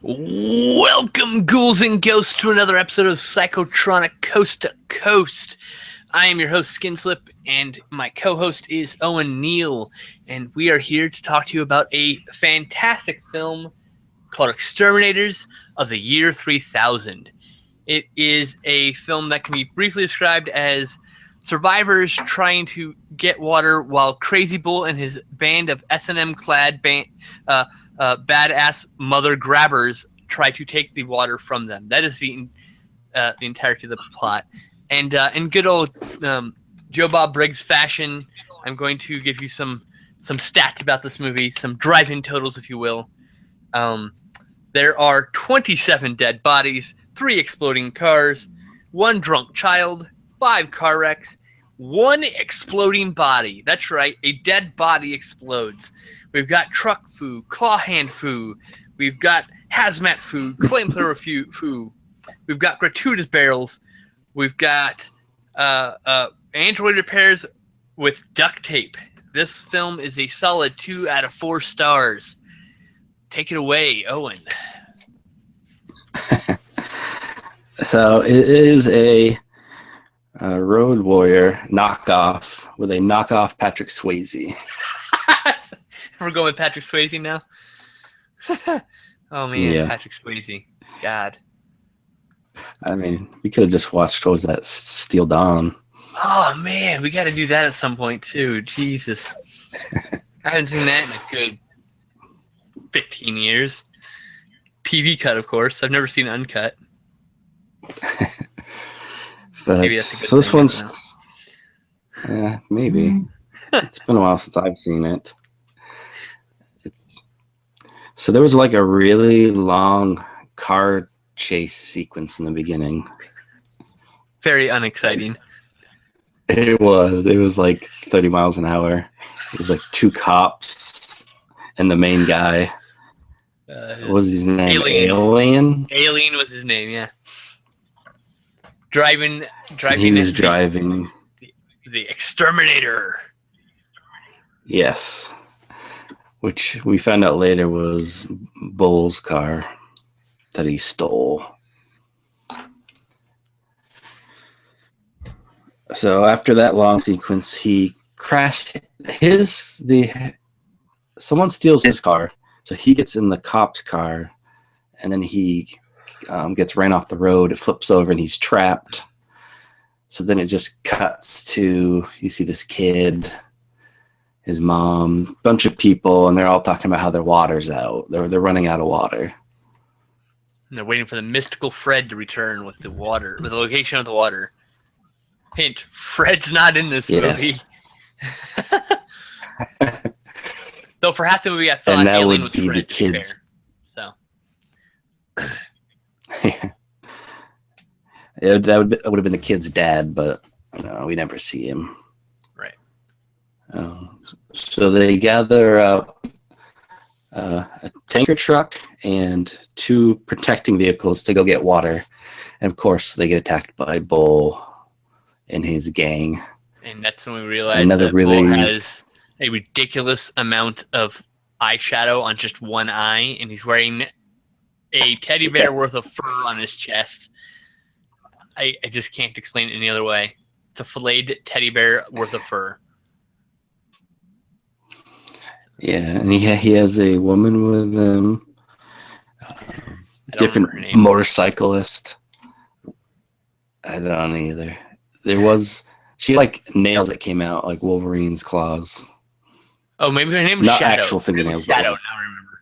Welcome, ghouls and ghosts, to another episode of Psychotronic Coast to Coast. I am your host, Skinslip, and my co-host is Owen Neal, and we are here to talk to you about a fantastic film called Exterminators of the Year 3000. It is a film that can be briefly described as survivors trying to get water while Crazy Bull and his band of S&M-clad badass mother grabbers try to take the water from them. That is the entirety of the plot. And in good old Joe Bob Briggs fashion, I'm going to give you some stats about this movie, some drive-in totals, if you will. There are 27 dead bodies, 3 exploding cars, 1 drunk child, 5 car wrecks, 1 exploding body. That's right, a dead body explodes. We've got truck foo, claw hand foo. We've got hazmat foo, flamethrower foo. We've got gratuitous barrels. We've got android repairs with duct tape. This film is a solid 2 out of 4 stars. Take it away, Owen. So it is a Road Warrior knockoff with a knockoff Patrick Swayze. We're going with Patrick Swayze now? Oh, man, yeah. Patrick Swayze. God. I mean, we could have just watched, what was that, Steel Dawn. Oh, man, we got to do that at some point, too. Jesus. I haven't seen that in a good 15 years. TV cut, of course. I've never seen uncut. But, maybe that's a good so this one's... Yeah, maybe. It's been a while since I've seen it. So there was like a really long car chase sequence in the beginning. Very unexciting. It was like 30 miles an hour. It was like 2 cops and the main guy. What was his name? Alien? Alien was his name, yeah. Driving. He was driving the Exterminator. Yes. Which we found out later was Bull's car that he stole. So after that long sequence, he crashed someone steals his car, so he gets in the cop's car, and then he gets ran off the road. It flips over, and he's trapped. So then it just cuts to, you see this kid, his mom, bunch of people, and they're all talking about how their water's out. They're running out of water. And they're waiting for the mystical Fred to return with the water, with the location of the water. Hint: Fred's not in this movie. Though for half the movie, I thought Alien was Fred. The kids. So that would have been the kid's dad, but we never see him. Right. So they gather up a tanker truck and 2 protecting vehicles to go get water. And of course, they get attacked by Bull and his gang. And that's when we realize that Bull has a ridiculous amount of eyeshadow on just one eye, and he's wearing a teddy bear worth of fur on his chest. I just can't explain it any other way. It's a filleted teddy bear worth of fur. Yeah, and he has a woman with different motorcyclist. I don't either. She like nails that came out like Wolverine's claws. Oh, maybe her name was Not Shadow. Actual fingernails. Shadow. Now I remember.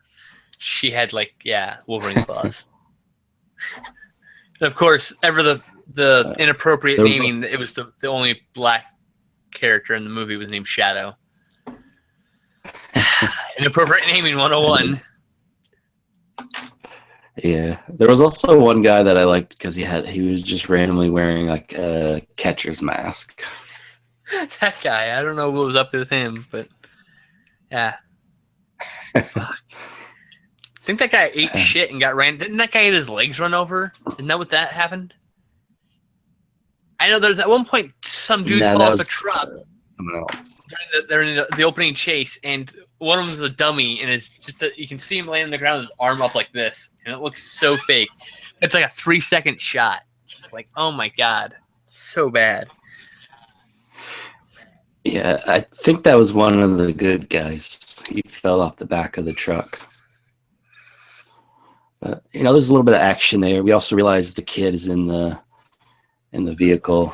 She had Wolverine's claws. Of course, ever the inappropriate naming. It was the only black character in the movie was named Shadow. Inappropriate naming 101. Yeah, there was also one guy that I liked because he was just randomly wearing like a catcher's mask. That guy, I don't know what was up with him, but yeah. Fuck. I think that guy ate shit and got ran. Didn't that guy get his legs run over? Isn't that what that happened? I know there's at one point some dudes fall off a truck. Someone else. During the opening chase, and one of them's a dummy, and it's just you can see him laying on the ground with his arm up like this, and it looks so fake. It's like a 3-second shot. It's like, oh my god, so bad. Yeah, I think that was one of the good guys. He fell off the back of the truck. But there's a little bit of action there. We also realize the kid is in the vehicle,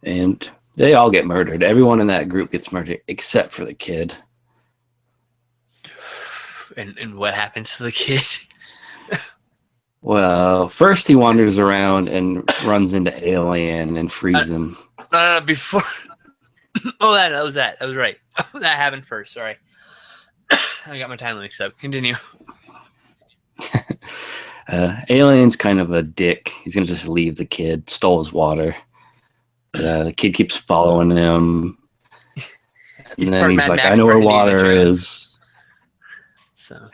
and they all get murdered. Everyone in that group gets murdered except for the kid. And what happens to the kid? Well, first he wanders around and runs into Alien and frees him. Before. Oh, that was that. That was right. That happened first. Sorry. I got my time mixed up. Continue. Alien's kind of a dick. He's going to just leave the kid. Stole his water. The kid keeps following him. And then he's like, I know where water is. So.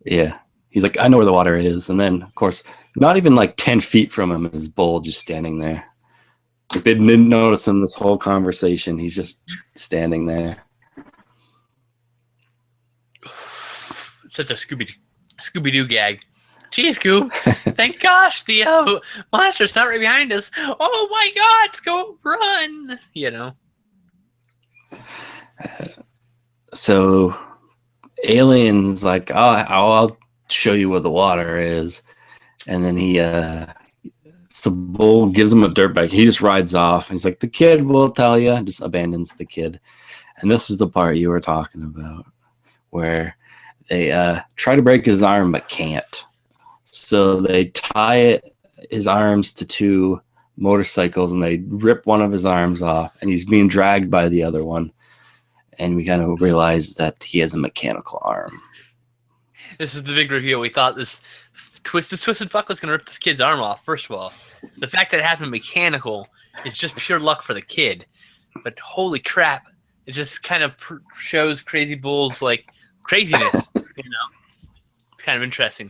Yeah. He's like, I know where the water is. And then, of course, not even like 10 feet from him is Bull just standing there. Like, they didn't notice him this whole conversation. He's just standing there. Such a Scooby-Doo gag. Gee, Scoob. Thank gosh, the monster's not right behind us. Oh my god, Scoob, run! So, Alien's like, I'll show you where the water is. And then so Bull gives him a dirt bike. He just rides off. And he's like, the kid will tell you. And just abandons the kid. And this is the part you were talking about, where they try to break his arm but can't. So they tie his arms to 2 motorcycles and they rip one of his arms off, and he's being dragged by the other one. And we kind of realize that he has a mechanical arm. This is the big reveal. We thought this twisted fuck was going to rip this kid's arm off, first of all. The fact that it happened mechanical is just pure luck for the kid. But holy crap, it just kind of shows Crazy Bull's, like, craziness, It's kind of interesting.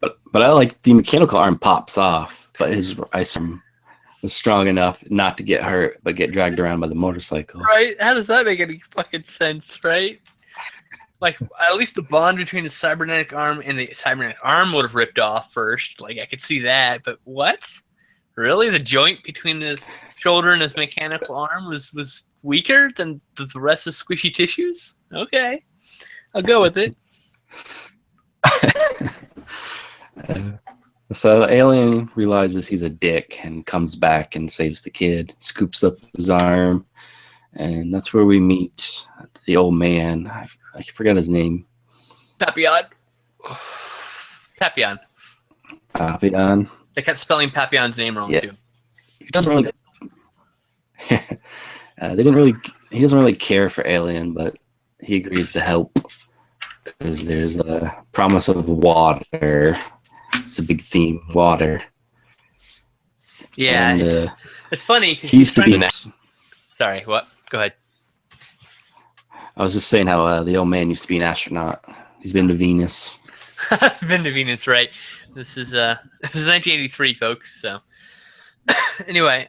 But I like the mechanical arm pops off, but his ice arm was strong enough not to get hurt, but get dragged around by the motorcycle. Right? How does that make any fucking sense, right? Like, at least the bond between the cybernetic arm and the cybernetic arm would have ripped off first. Like, I could see that, but what? Really? The joint between his shoulder and his mechanical arm was weaker than the rest of squishy tissues? Okay. I'll go with it. So Alien realizes he's a dick and comes back and saves the kid, scoops up his arm, and that's where we meet the old man. I forgot his name. Papillon. Papillon. Papillon. They kept spelling Papillon's name wrong too. He doesn't really. He doesn't really care for Alien, but he agrees to help because there's a promise of water. It's a big theme, water. Yeah, and, it's funny. He used to be Sorry, what? Go ahead. I was just saying how the old man used to be an astronaut. He's been to Venus. Been to Venus, right? This is 1983, folks. So anyway,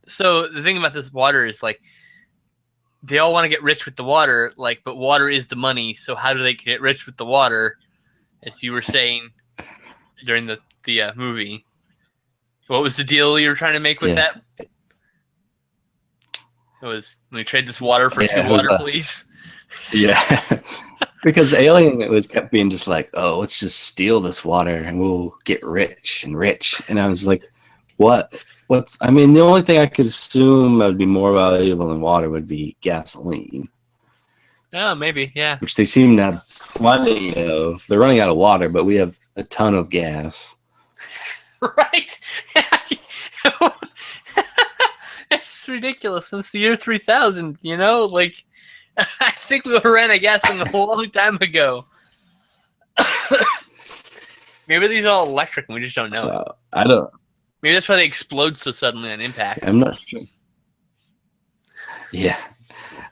so the thing about this water is, like, they all want to get rich with the water, like, but water is the money. So how do they get rich with the water? As you were saying during the movie, what was the deal you were trying to make with that? It was, let me trade this water for 2 water, please. Yeah, because Alien kept being just like, oh, let's just steal this water and we'll get rich and rich. And I was like, what? I mean, the only thing I could assume that would be more valuable than water would be gasoline. Oh, maybe, yeah. Which they seem to have plenty of. They're running out of water, but we have a ton of gas. Right? It's ridiculous. Since the year 3000, Like, I think we ran out of gas a long time ago. Maybe these are all electric and we just don't know it. I don't. Maybe that's why they explode so suddenly on impact. I'm not sure. Yeah,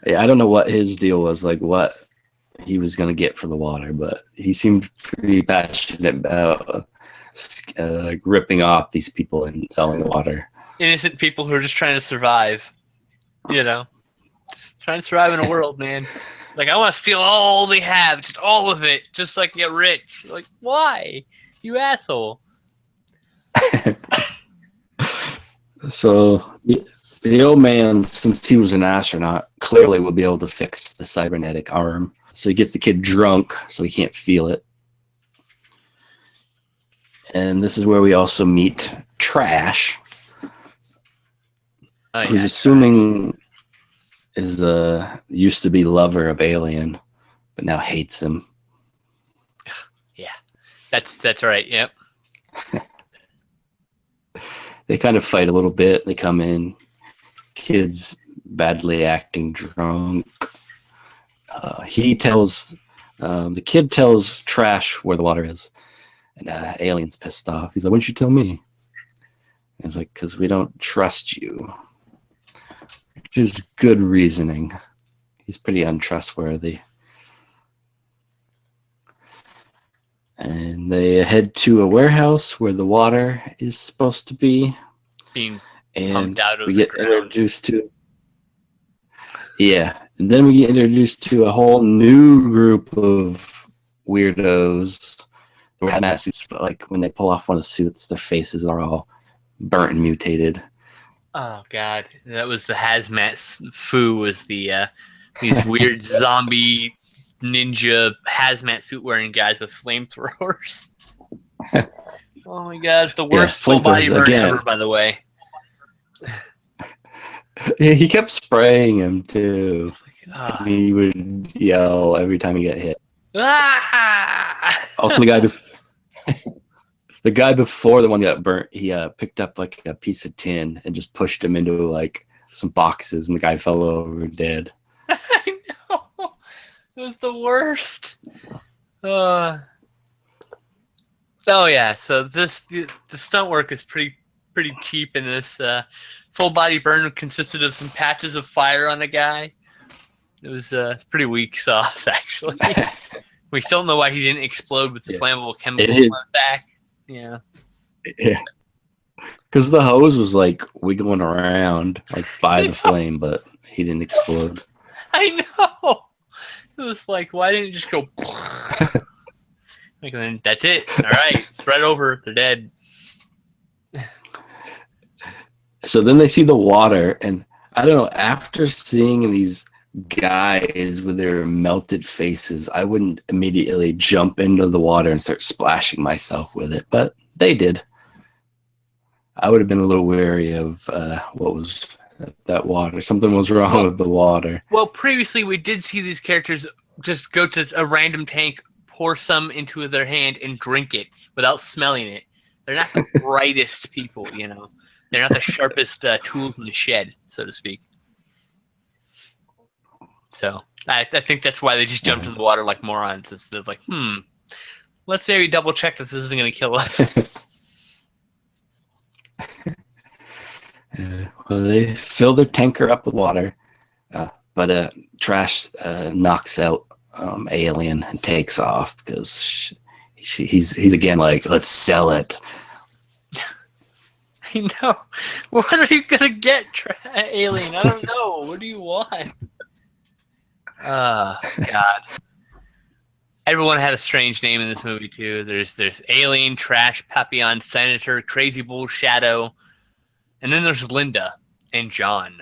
I don't know what his deal was, like what he was going to get for the water, but he seemed pretty passionate about ripping off these people and selling the water. innocent people who are just trying to survive. You know, just trying to survive in a world, man. Like, I want to steal all they have, just all of it, just like get rich. Like, why? You asshole. So the old man, since he was an astronaut, clearly will be able to fix the cybernetic arm. So he gets the kid drunk so he can't feel it. And this is where we also meet Trash, who's assuming is a used to be lover of Alien, but now hates him. Yeah, that's right. Yep. They kind of fight a little bit. They come in, kid's badly acting drunk. The kid tells Trash where the water is, and Alien's pissed off. He's like, "Why didn't you tell me?" And he's like, "Because we don't trust you," which is good reasoning. He's pretty untrustworthy. And they head to a warehouse where the water is supposed to be. Being and pumped out of we the get ground. introduced to. Yeah. And then we get introduced to a whole new group of weirdos. Hazmat suits, but like when they pull off one of the suits, their faces are all burnt and mutated. Oh god, that was the hazmat foo. Was the these weird zombie ninja hazmat suit wearing guys with flamethrowers. Oh my god, it's the worst full body burn ever, by the way. Yeah, he kept spraying him too. Like, he would yell every time he got hit. Ah! Also, the guy before the one that got burnt, he picked up like a piece of tin and just pushed him into like some boxes, and the guy fell over dead. I know. It was the worst. Oh yeah, so the stunt work is pretty cheap in this. Full body burn consisted of some patches of fire on a guy. It was pretty weak sauce, actually. We still don't know why he didn't explode with the flammable chemical on his back. Yeah. Yeah. Because the hose was like wiggling around like by the flame, but he didn't explode. I know. It was like, why didn't it just go? Like, then that's it. All right, it's right over. They're dead. So then they see the water, and I don't know. After seeing these guys with their melted faces, I wouldn't immediately jump into the water and start splashing myself with it, but they did. I would have been a little wary of what was that water. Something was wrong with the water. Well, previously we did see these characters just go to a random tank, pour some into their hand, and drink it without smelling it. They're not the brightest people, you know. They're not the sharpest tools in the shed, so to speak. So I think that's why they just jumped in the water like morons. Instead of like, let's maybe double check that this isn't going to kill us. Well, they fill their tanker up with water, but Trash knocks out Alien and takes off because he's again like, let's sell it. I know. What are you gonna get, Alien? I don't know. What do you want? God. Everyone had a strange name in this movie too. There's Alien, Trash, Papillon, Senator, Crazy Bull, Shadow, and then there's Linda and John.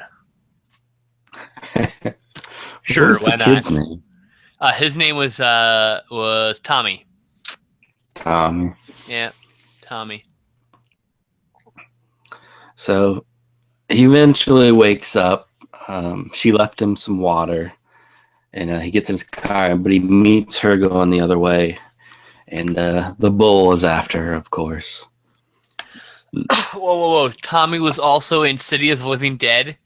Sure, what was the kid's name? His name was Tommy. Yeah, Tommy. So he eventually wakes up. She left him some water, and he gets in his car, but he meets her going the other way, and the bull is after her, of course. Whoa. Tommy was also in City of the Living Dead.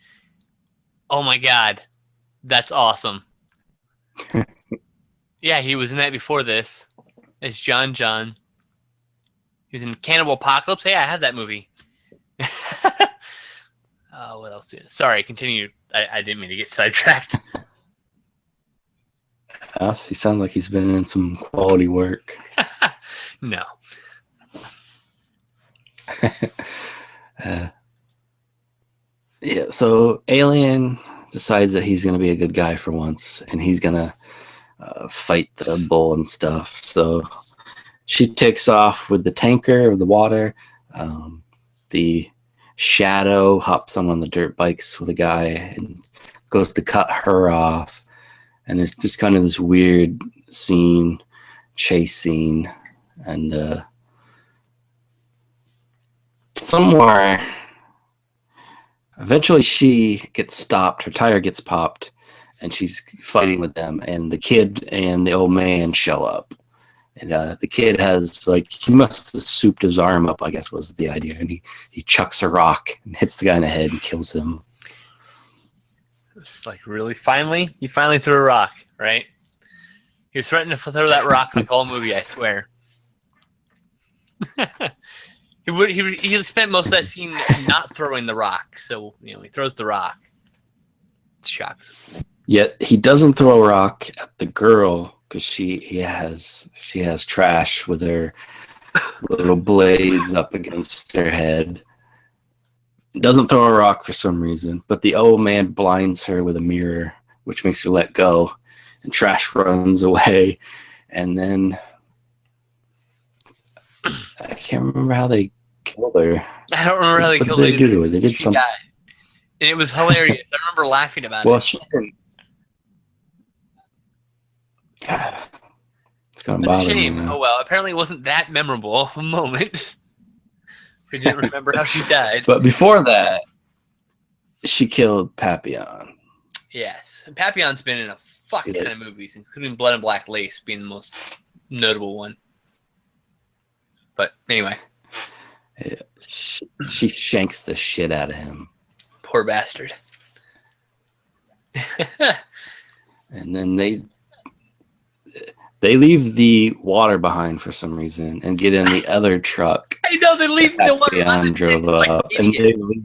Oh my god. That's awesome. Yeah, he was in that before this. It's John. He was in Cannibal Apocalypse. Hey, I have that movie. What else? Sorry, continue. I didn't mean to get sidetracked. He sounds like he's been in some quality work. No. Yeah, so Alien decides that he's going to be a good guy for once, and he's going to fight the bull and stuff. So she takes off with the tanker of the water. The Shadow hops on one of the dirt bikes with a guy and goes to cut her off. And there's just kind of this weird chase scene. And somewhere, eventually she gets stopped, her tire gets popped, and she's fighting with them. And the kid and the old man show up. And the kid has, like, he must have souped his arm up, I guess was the idea. And he chucks a rock and hits the guy in the head and kills him. It's like, really? Finally? You finally threw a rock, right? He was threatening to throw that rock like the whole movie, I swear. He spent most of that scene not throwing the rock, so he throws the rock. It's shocking. Yet he doesn't throw a rock at the girl because she has trash with her little blades up against her head. Doesn't throw a rock for some reason, but the old man blinds her with a mirror, which makes her let go, and Trash runs away. And then I can't remember how they killed her. I don't remember how they killed her. What did they do to her? They did something. And it was hilarious. I remember laughing about Well, it. she didn't. It's gonna bother me. Shame. Oh well. Apparently, it wasn't that memorable of a moment. We didn't remember how she died. But before that, she killed Papillon. Yes, and Papillon's been in a fuck ton of movies, including Blood and Black Lace being the most notable one. But anyway, Yeah, she shanks the shit out of him. Poor bastard. And then they leave the water behind for some reason and get in the other truck. I know they leave the one Papillon drove up, and they leave.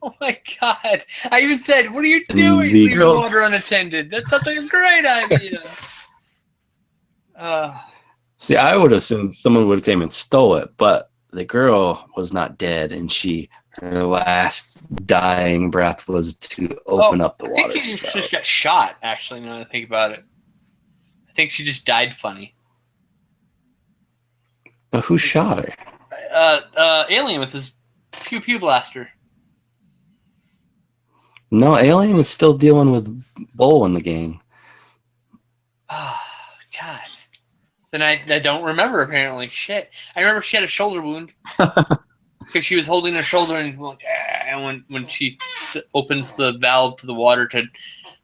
Oh my god! I even said, "What are you doing? Leaving water unattended? That's such a great idea." See, I would assume someone would have came and stole it, but the girl was not dead, and her last dying breath was to open up the water. I think she just got shot. Actually, now that I think about it, I think she just died funny. But who shot her? Alien with his pew pew blaster. No, Alien was still dealing with Bull in the gang. Oh, God. Then I don't remember, apparently. Shit. I remember she had a shoulder wound. Because she was holding her shoulder and when she opens the valve to the water to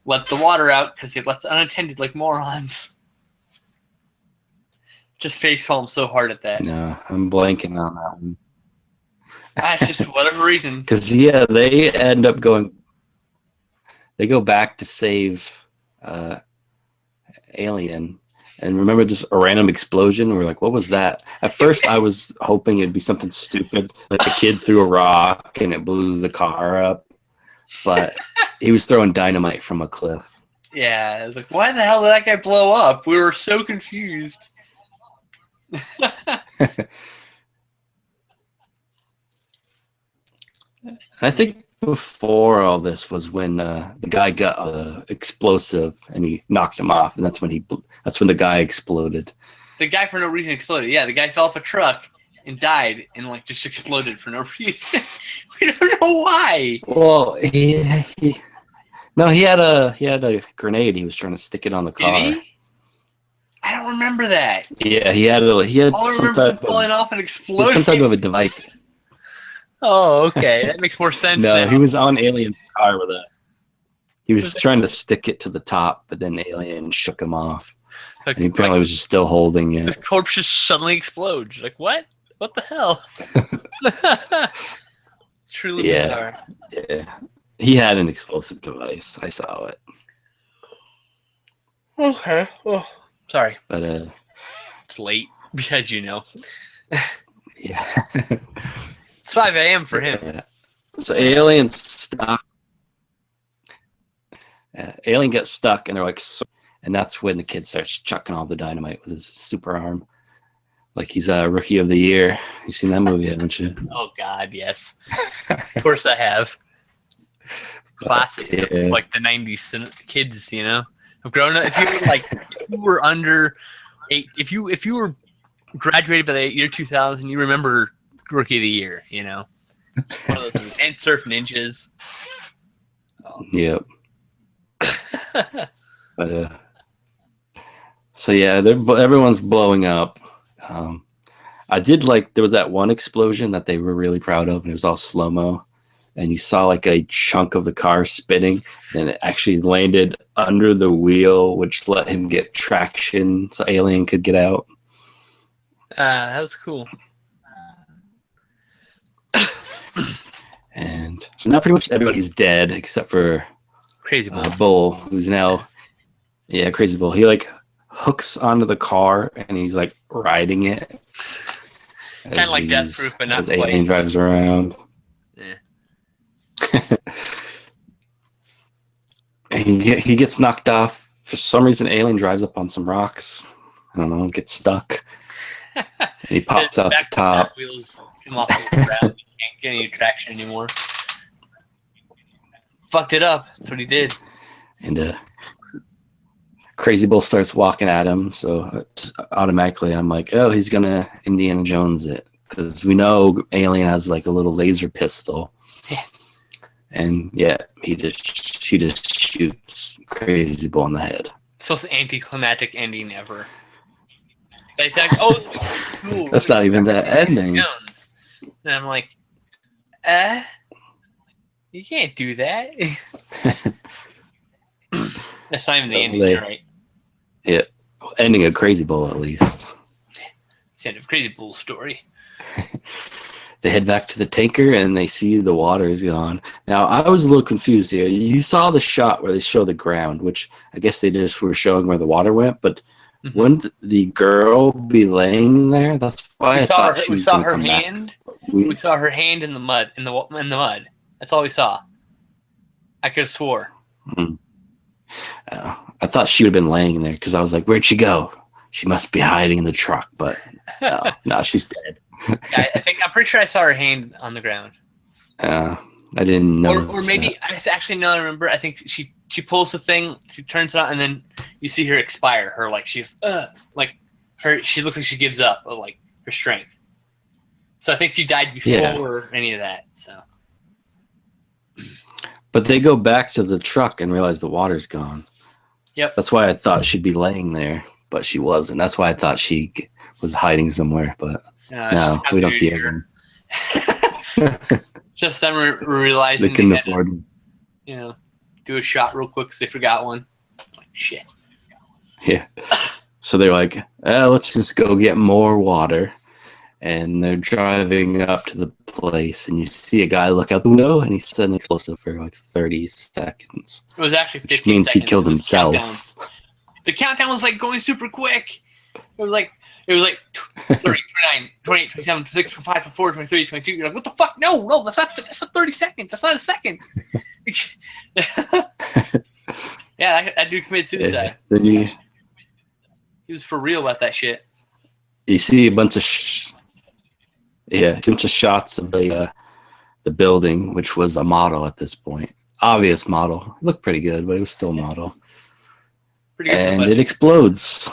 let the water out because they left it unattended like morons. Just facepalm so hard at that. No, I'm blanking on that one. That's just for whatever reason. Because, yeah, they end up going... They go back to save Alien. And remember just a random explosion? We're like, what was that? At first, I was hoping it'd be something stupid. Like a kid threw a rock and it blew the car up. But he was throwing dynamite from a cliff. Yeah, I was like, why the hell did that guy blow up? We were so confused. I think before all this was when the guy got explosive and he knocked him off, and that's when the guy exploded. The guy for no reason exploded. Yeah, the guy fell off a truck and died and just exploded for no reason. We don't know why. Well, he had a grenade. He was trying to stick it on the car. Did he? I don't remember that. Yeah, he had All I remember is falling off and exploding. Some type of a device. Oh, okay. That makes more sense now. He was on Alien's car with a... He was trying to stick it to the top, but then Alien shook him off. And he apparently was just still holding it. The corpse just suddenly explodes. Like, what? What the hell? It's truly bizarre. Yeah. He had an explosive device. I saw it. Okay. Oh, sorry. But, it's late, as you know. Yeah. It's 5 a.m. for him. Yeah. So Alien stuck. Alien gets stuck, and they're like, and that's when the kid starts chucking all the dynamite with his super arm, like he's a Rookie of the Year. You've seen that movie, haven't you? Oh God, yes. Of course I have. Classic, Yeah. like the '90s kids, you know. Have grown up. If you were like, if you were under 8, if you were graduated by the year 2000, you remember Rookie of the Year, you know. One of those movies. And Surf Ninjas. Yep. But so yeah, everyone's blowing up. I did like there was that one explosion that they were really proud of, and it was all slow mo, and you saw like a chunk of the car spinning, and it actually landed under the wheel, which let him get traction, so Alien could get out. That was cool. And so now pretty much everybody's dead except for Crazy Bull. Bull, who's now, yeah, Crazy Bull. He like hooks onto the car and he's like riding it. Kind of like Death Proof, but not as quite. Alien drives around. Yeah. And he gets knocked off. For some reason, Alien drives up on some rocks. I don't know, gets stuck. And he pops out the top. Wheels come off the ground. You can't get any traction anymore. Fucked it up. That's what he did. And Crazy Bull starts walking at him, so automatically I'm like, oh, he's gonna Indiana Jones it, because we know Alien has like a little laser pistol. Yeah. And yeah, she just shoots Crazy Bull in the head. It's the most anticlimactic ending ever. Like, oh, cool. That's not even the ending. Jones. And I'm like, you can't do that. That's not even the ending, right? Yeah, ending a Crazy Bull at least. It's the end of Crazy Bull's story. They head back to the tanker and they see the water is gone. Now, I was a little confused here. You saw the shot where they show the ground, which I guess they just were showing where the water went, but wouldn't the girl be laying there? That's why I thought she was going to come back. We saw her hand in the mud. In the mud. That's all we saw. I could have swore. I thought she would have been laying there because I was like, "Where'd she go? She must be hiding in the truck." But no, she's dead. Yeah, I'm pretty sure I saw her hand on the ground. I didn't know. Or maybe actually no, I remember. I think she pulls the thing, she turns it on, and then you see her expire. Her like she's like her. She looks like she gives up, like her strength. So I think she died before any of that. So. But they go back to the truck and realize the water's gone. Yep. That's why I thought she'd be laying there, but she wasn't. That's why I thought she was hiding somewhere, but no, we don't see her. Just then we're realizing they couldn't afford, do a shot real quick because they forgot one. Like, shit. Yeah. So they're like, let's just go get more water. And they're driving up to the place, and you see a guy look out the window, and he set an explosive for like 30 seconds. It was actually 15 which means seconds. He killed himself. The countdown was like going super quick. It was like 30, 29, 28, 27, 26, 25, 24, 23, 22. You're like, what the fuck? No, that's not 30 seconds. That's not a second. Yeah, that dude committed suicide. Then he was for real about that shit. You see a bunch of shots of the building, which was a model at this point. Obvious model. It looked pretty good, but it was still a model. Pretty good. And it explodes.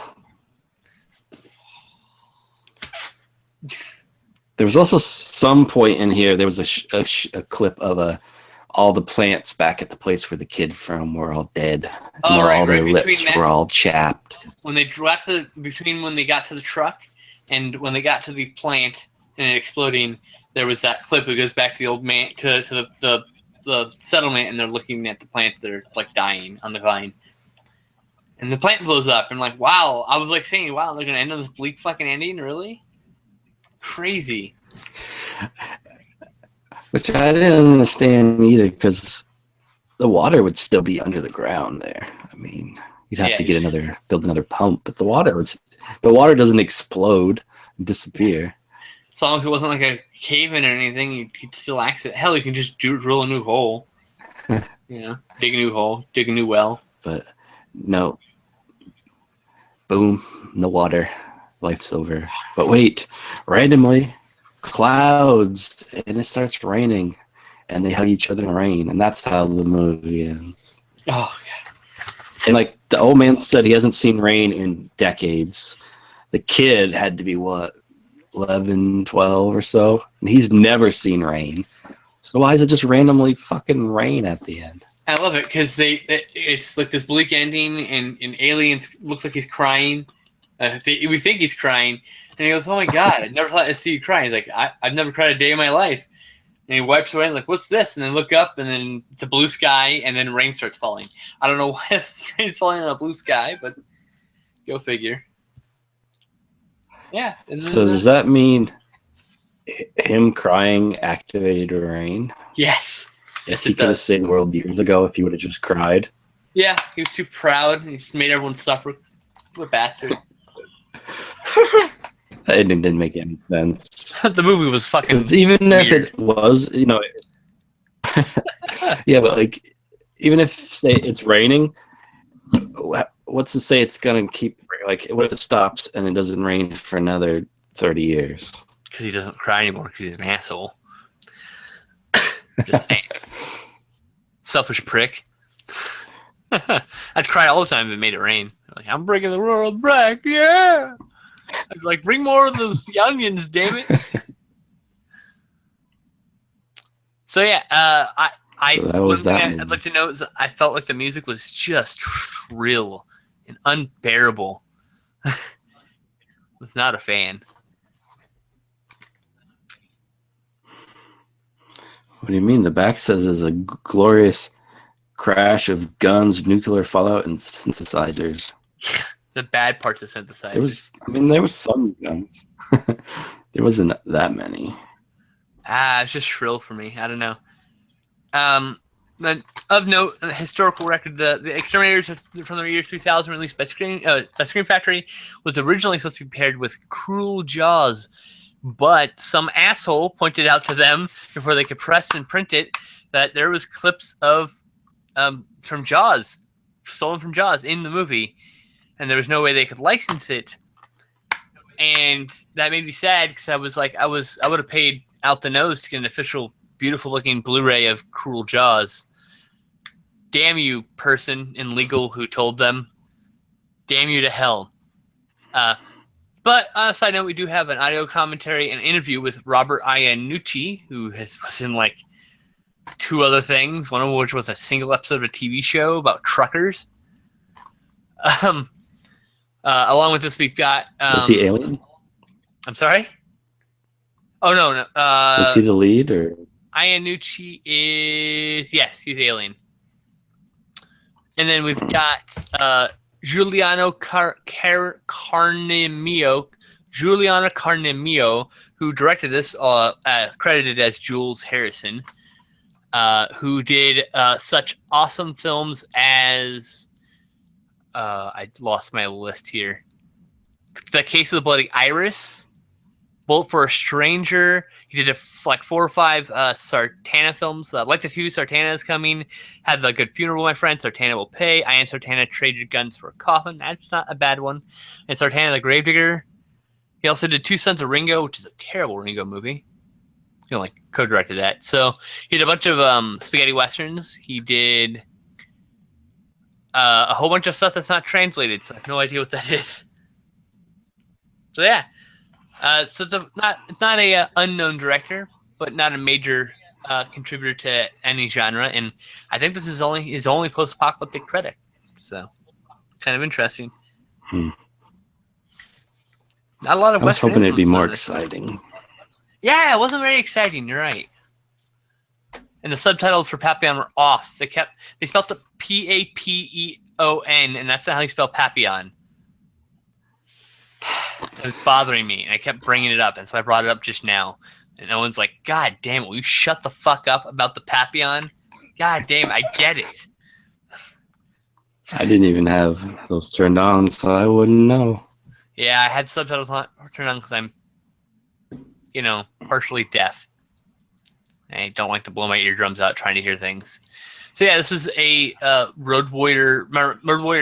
There was also some point in here, there was a clip of all the plants back at the place where the kid from were all dead. And all their lips were all chapped. When they got between when they got to the truck and when they got to the plant and it exploding, there was that clip that goes back to the old man to the settlement, and they're looking at the plants that are like dying on the vine. And the plant blows up, and like, wow, I was like saying, wow, they're gonna end on this bleak fucking ending, really? Crazy. Which I didn't understand either, because the water would still be under the ground there. I mean, you'd have to build another pump, but the water doesn't explode and disappear. As long as it wasn't like a cave-in or anything, you'd still access it. Hell, you can just drill a new hole. Dig a new hole, dig a new well. But no. Boom, no water. Life's over. But wait, randomly, clouds, and it starts raining. and they hug each other in the rain, and that's how the movie ends. Oh, and like the old man said, he hasn't seen rain in decades. The kid had to be what, 11, 12 or so, and he's never seen rain. So why is it just randomly fucking rain at the end? I love it because it's like this bleak ending, and Aliens looks like he's crying. We think he's crying, and he goes, "Oh my god, I never thought I'd see you crying." He's like, "I've never cried a day in my life." And he wipes away, and like, "What's this?" And then look up, and then it's a blue sky, and then rain starts falling. I don't know why rain's falling on a blue sky, but go figure. Yeah. So does that mean him crying activated rain? Yes. Yes, he could have saved the world years ago if he would have just cried. Yeah, he was too proud. He's made everyone suffer. What a bastard. It didn't make any sense. The movie was fucking even weird. If it was, yeah, but like, even if say it's raining, what's to say it's gonna keep like? What if it stops and it doesn't rain for another 30 years? Because he doesn't cry anymore because he's an asshole. Just saying. Selfish prick. I'd cry all the time if it made it rain. Like, I'm bringing the world back, yeah. I'd like, bring more of those onions, damn it. So yeah, one thing I'd like to note is I felt like the music was just shrill and unbearable. Was not a fan. What do you mean? The back says it's a glorious crash of guns, nuclear fallout, and synthesizers. The bad parts of synthesizers. There was some guns. There wasn't that many. It's just shrill for me. I don't know. Then of note, a historical record, the Exterminators from the year 2000, released by Screen Factory, was originally supposed to be paired with Cruel Jaws, but some asshole pointed out to them before they could press and print it that there was clips of from Jaws, stolen from Jaws, in the movie, and there was no way they could license it. And that made me sad because I was like, I would have paid out the nose to get an official, beautiful looking Blu-ray of Cruel Jaws. Damn you, person in legal who told them. Damn you to hell. But on a side note, we do have an audio commentary and interview with Robert Iannucci, who was in like 2 other things, one of which was a single episode of a TV show about truckers. Along with this, we've got... Was he alien? I'm sorry? Oh, no. Was he the lead? Or Iannucci is... Yes, he's alien. And then we've got Giuliano Carnemio, who directed this, credited as Jules Harrison, who did such awesome films as... I lost my list here. The Case of the Bloody Iris, Bullet for a Stranger. He did like 4 or 5 Sartana films. Like the Few, Sartana is coming. Had The Good Funeral, My Friend. Sartana Will Pay. I Am Sartana, Trade Your Guns for a Coffin. That's not a bad one. And Sartana the Gravedigger. He also did 2 Sons of Ringo, which is a terrible Ringo movie. He like co-directed that. So he did a bunch of spaghetti westerns. He did a whole bunch of stuff that's not translated, so I have no idea what that is. So yeah, so it's not a unknown director, but not a major contributor to any genre, and I think this is his only post-apocalyptic credit. So kind of interesting. Not a lot of. I was hoping it'd be more exciting. Yeah, it wasn't very exciting. You're right. And the subtitles for Papillon were off. They spelled the Papeon, and that's not how you spell Papillon. It was bothering me, and I kept bringing it up, and so I brought it up just now. And no one's like, God damn it, will you shut the fuck up about the Papillon? God damn, I get it. I didn't even have those turned on, so I wouldn't know. Yeah, I had subtitles turned on because I'm, partially deaf. I don't like to blow my eardrums out trying to hear things. So yeah, this was a Road Warrior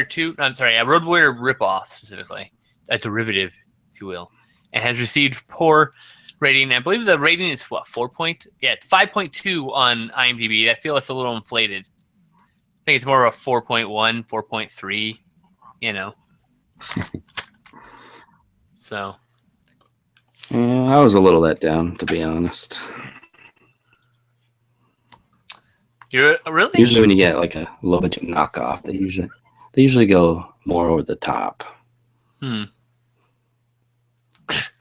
2. I'm sorry, a Road Warrior ripoff specifically, a derivative, if you will, and has received poor rating. I believe the rating is what, 4 point? Yeah, it's 5.2 on IMDb. I feel it's a little inflated. I think it's more of a 4.1, 4.3, you know. So. Yeah, I was a little let down, to be honest. You're really? Usually when you get like a low budget knockoff, they usually go more over the top. All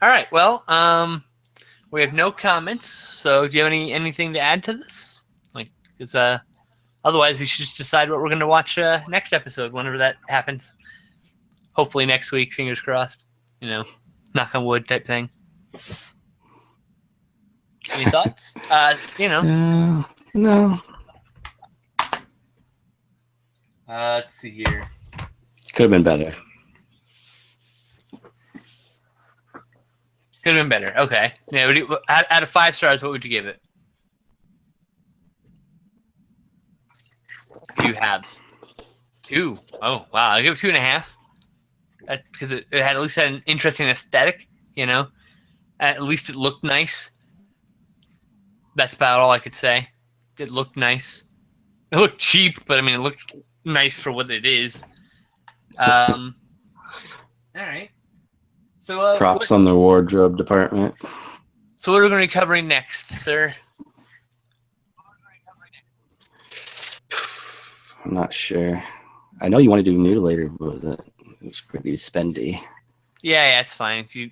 right. Well, we have no comments. So, do you have anything to add to this? Like, because otherwise, we should just decide what we're going to watch next episode, whenever that happens. Hopefully next week. Fingers crossed. You know, knock on wood type thing. Any thoughts? You know. No. Let's see here. Could have been better. Could have been better. Okay. Yeah. Out of 5 stars, what would you give it? You halves. 2. Oh wow! I give it 2.5. Because it had at least had an interesting aesthetic. You know, at least it looked nice. That's about all I could say. It looked nice. It looked cheap, but I mean, it looked nice for what it is. All right. So props on the wardrobe department. So what are we going to be covering next, sir? I'm not sure. I know you want to do Mutilator, but it's pretty spendy. Yeah, it's fine. If you,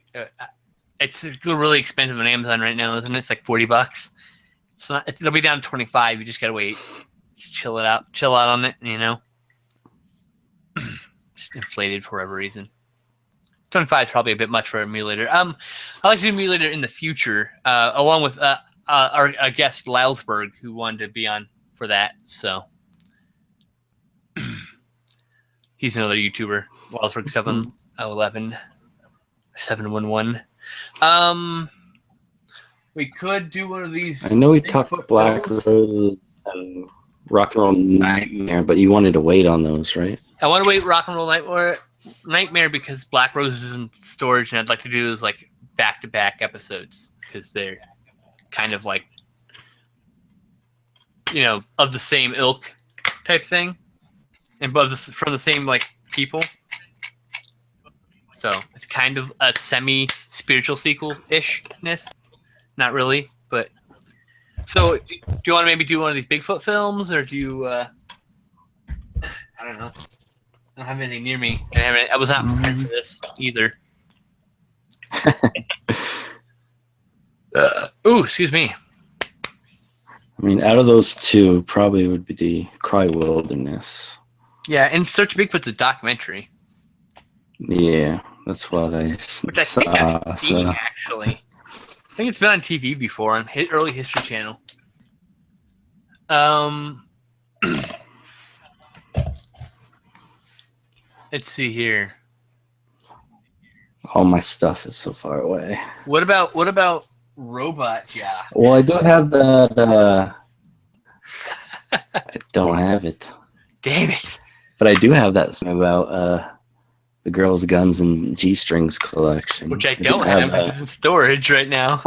it's really expensive on Amazon right now, isn't it? It's like $40. It's not. It'll be down to 25. You just gotta wait. Just chill out on it. You know, just inflated for whatever reason. 25 is probably a bit much for a Mutilator. I like to do Mutilator in the future, along with our guest Loudsburg, who wanted to be on for that. So he's another YouTuber. Loudsburg 711. We could do one of these. I know we talked Black Rose and Rock and Roll Nightmare, but you wanted to wait on those, right? I want to wait Rock and Roll Nightmare because Black Rose is in storage, and I'd like to do those like back-to-back episodes because they're kind of like, you know, of the same ilk type thing, and from the same like people. So it's kind of a semi-spiritual sequel-ishness. Not really, but... So, do you want to maybe do one of these Bigfoot films, or do you... I don't know. I don't have anything near me. I was not prepared for this, either. Ooh, excuse me. I mean, out of those two, probably would be the Cry Wilderness. Yeah, and Search Bigfoot's a documentary. Yeah, that's what I saw. Which I think I've seen, actually. I think it's been on TV before, on early History Channel. Let's see here. All my stuff is so far away. What about Robot Jaw? Well, I do have the I don't have it. Damn it. But I do have that song about the Girls, Guns, and G-Strings collection. Which I don't have. It's in storage right now.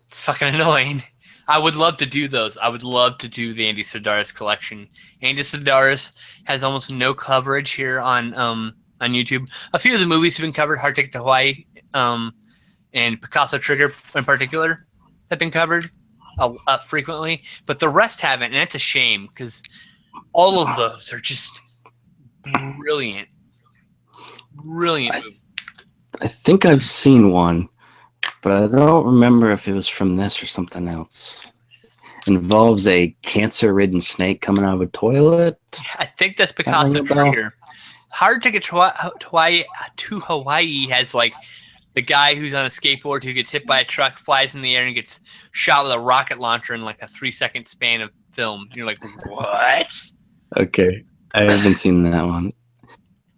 It's fucking annoying. I would love to do those. I would love to do the Andy Sidaris collection. Andy Sidaris has almost no coverage here on YouTube. A few of the movies have been covered. Hard Ticket to Hawaii and Picasso Trigger in particular have been covered frequently. But the rest haven't, and that's a shame because all of those are just brilliant. Brilliant movies. I think I've seen one, but I don't remember if it was from this or something else. It involves a cancer-ridden snake coming out of a toilet. I think that's Picasso Trigger. Hard Ticket to Hawaii has like the guy who's on a skateboard who gets hit by a truck, flies in the air, and gets shot with a rocket launcher in like a 3-second span of film. You're like, what? Okay, I haven't seen that one.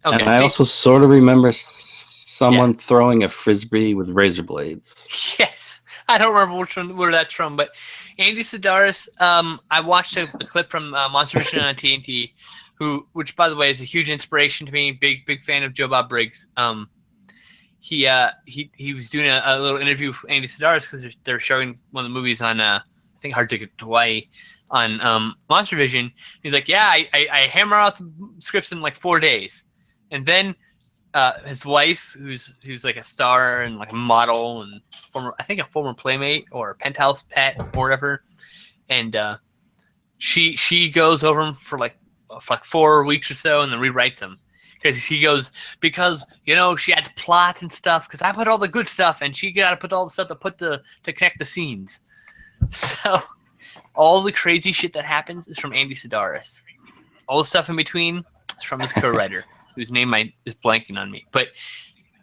Okay, and I also sort of remember someone throwing a frisbee with razor blades. Yes, I don't remember where that's from, but Andy Sidaris. I watched a clip from Monster Mission on TNT, which by the way is a huge inspiration to me. Big fan of Joe Bob Briggs. he was doing a little interview with Andy Sidaris because they're showing one of the movies on I think Hard Ticket to Hawaii on Monster Vision. He's like, yeah, I hammer out the scripts in like 4 days, and then his wife, who's like a star and like a model and a former playmate or a penthouse pet or whatever, and she goes over him for like 4 weeks or so and then rewrites them. Because he goes, because, she adds plot and stuff, because I put all the good stuff, and she got to put all the stuff to connect the scenes. So, all the crazy shit that happens is from Andy Sidaris. All the stuff in between is from his co-writer, whose name is blanking on me. But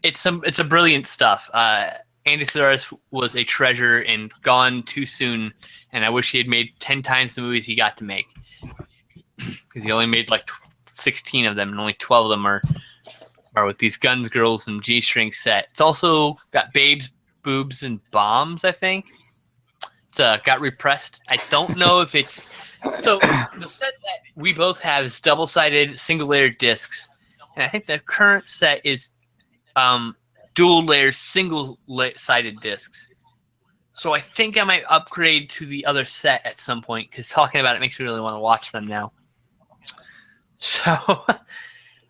it's a brilliant stuff. Andy Sidaris was a treasure and gone too soon, and I wish he had made 10 times the movies he got to make. Because he only made like 16 of them, and only 12 of them are with these guns, girls, and G-string set. It's also got babes, boobs, and bombs, I think. It's got repressed. I don't know if it's... So, the set that we both have is double-sided, single-layered discs. And I think the current set is dual-layered, single-sided discs. So I think I might upgrade to the other set at some point, because talking about it makes me really want to watch them now. So,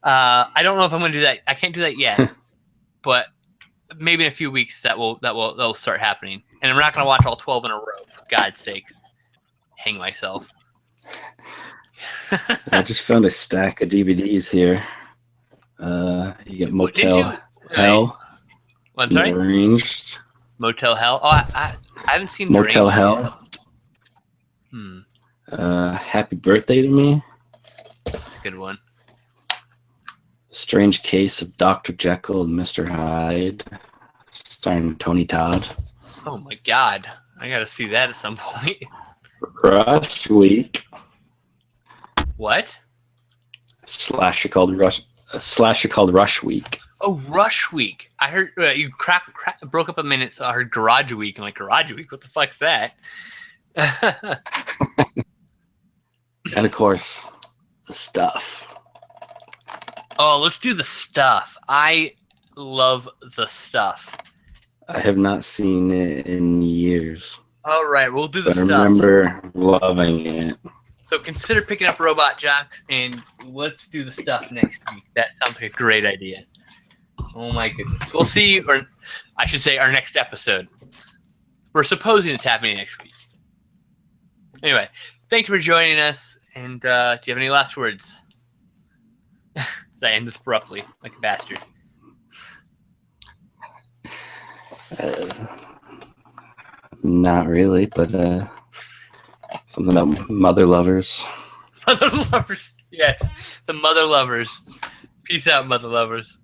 I don't know if I'm going to do that. I can't do that yet, but maybe in a few weeks that'll start happening. And I'm not going to watch all 12 in a row, for God's sakes. Hang myself. I just found a stack of DVDs here. You get Motel Hell. I'm sorry? Deranged. Motel Hell? Oh, I haven't seen Motel Deranged Hell. yet. Happy Birthday to Me. That's a good one. Strange Case of Dr. Jekyll and Mr. Hyde, starring Tony Todd. Oh my God, I gotta see that at some point. Rush Week. What? Slasher called Rush Week. Oh, Rush Week. I heard you broke up a minute, so I heard Garage Week. I'm like, Garage Week? What the fuck's that? And of course, the stuff. Oh, let's do the stuff. I love the stuff. I have not seen it in years. All right, we'll do the stuff. I remember loving it. So consider picking up Robot Jocks, and let's do the stuff next week. That sounds like a great idea. Oh my goodness. We'll see, or I should say our next episode. We're supposing it's happening next week. Anyway, thank you for joining us, and do you have any last words? I end this abruptly, like a bastard. Not really, but something about mother lovers. Mother lovers, yes. The mother lovers. Peace out, mother lovers.